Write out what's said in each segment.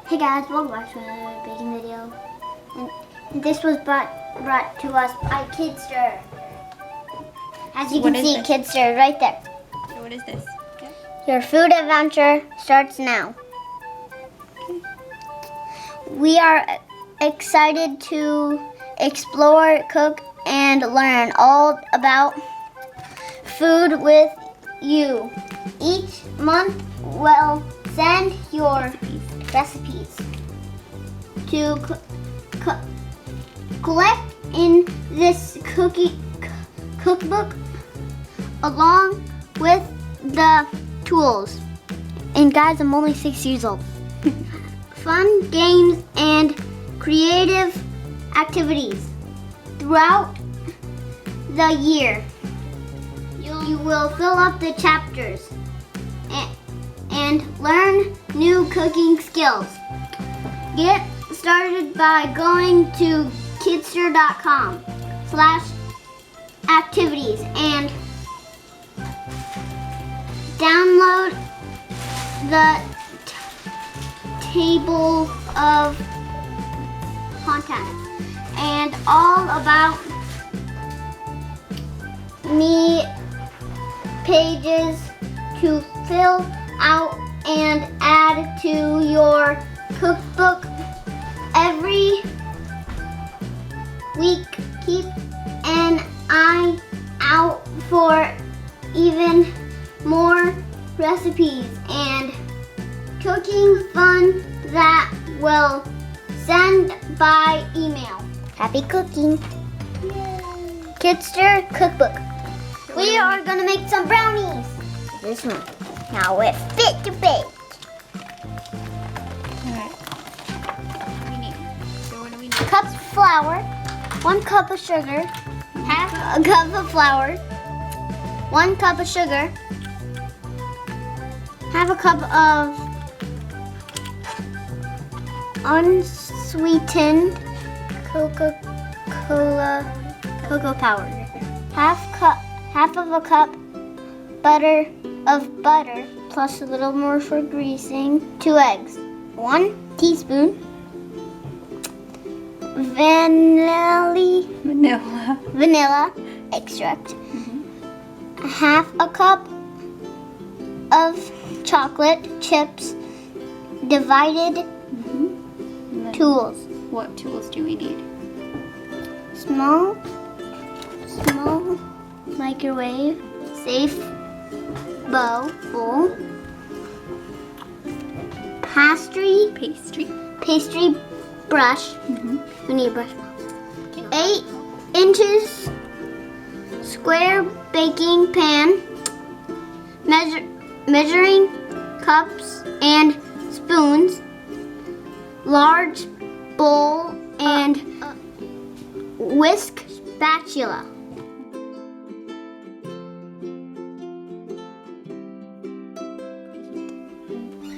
Hey guys, welcome back to another baking video. And this was brought to us by Kidstir. As you can see, Kidstir right there. So what is this? Yeah. Your food adventure starts now. Okay. We are excited to explore, cook, and learn all about food with you. Each month we'll send your recipes to collect in this cookbook along with the tools. And guys, I'm only 6 years old. Fun games and creative activities throughout the year. You will fill up the chapters and learn new cooking skills. Get started by going to kidstir.com/activities and download the table of contents and all about me pages to fill out and add to your cookbook every week. Keep an eye out for even more recipes and cooking fun that will send by email. Happy cooking! Yay. Kidstir Cookbook. We are gonna make some brownies. This one. Now we're fit to bake. Alright. What do we need? Cup of flour, 1 cup of sugar, half a cup of flour, 1 cup of sugar, half a cup of unsweetened cocoa powder, half of a cup of butter plus a little more for greasing, 2 eggs, 1 teaspoon vanilla extract, half a cup of chocolate chips, divided tools. What tools do we need? Small microwave, safe bowl, pastry brush. We need a brush. 8 inches square baking pan, measuring cups and spoons, large bowl and whisk spatula.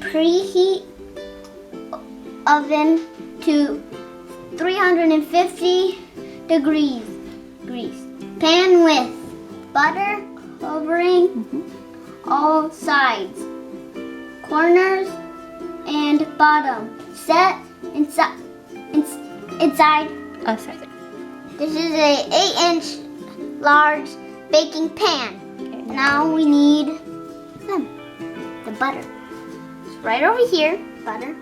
Preheat oven to 350 degrees. Pan with butter covering all sides, corners and bottom. Set inside. Oh, sorry. This is a 8-inch large baking pan. Okay. Now we need the butter. It's right over here, butter.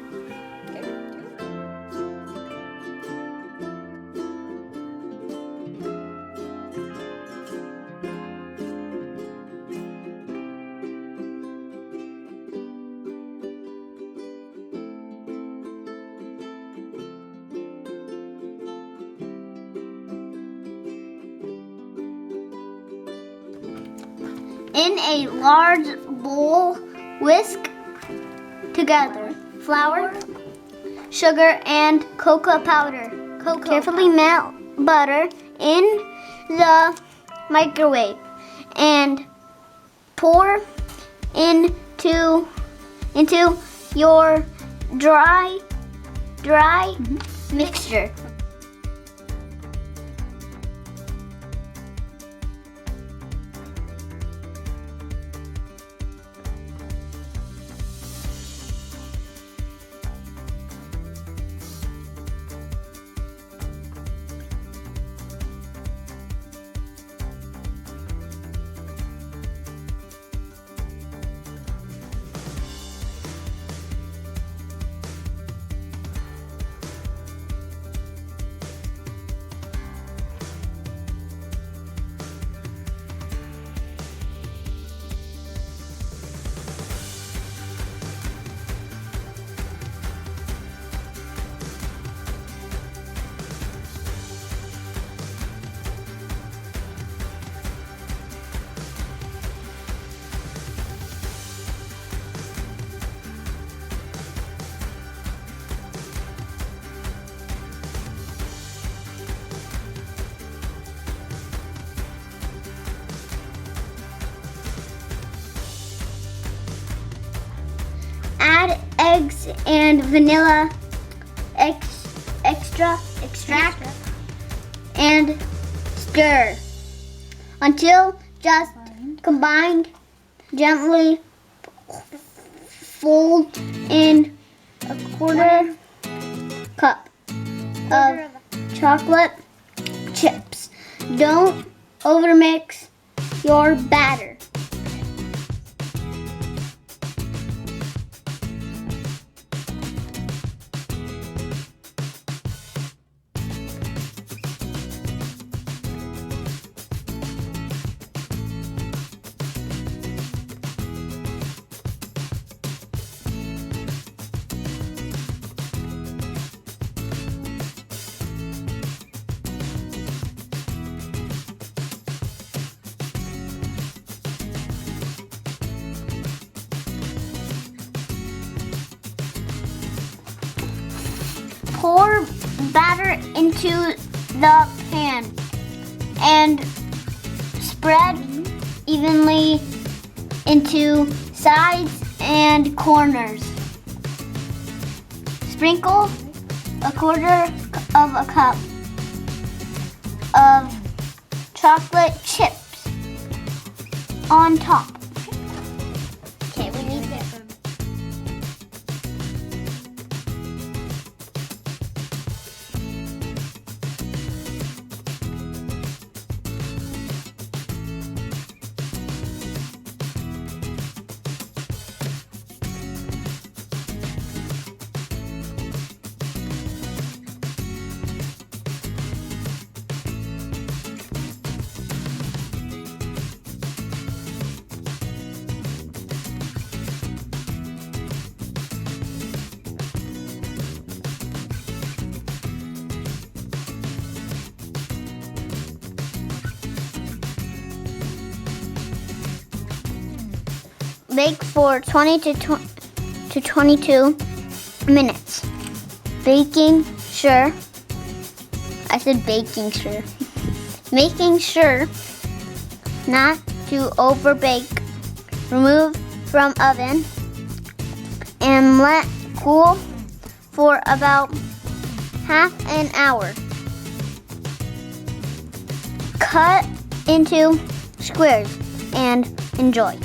In a large bowl, whisk together flour, sugar, and cocoa powder. Carefully melt butter in the microwave and pour into your dry mixture. eggs and vanilla extract and stir until just combined. Gently fold in a quarter cup of chocolate chips. Don't overmix your batter. Pour batter into the pan and spread evenly into sides and corners. Sprinkle a quarter of a cup of chocolate chips on top. Okay, we need this. Bake for 20 to 22 minutes. Making sure not to overbake. Remove from oven and let cool for about half an hour. Cut into squares and enjoy.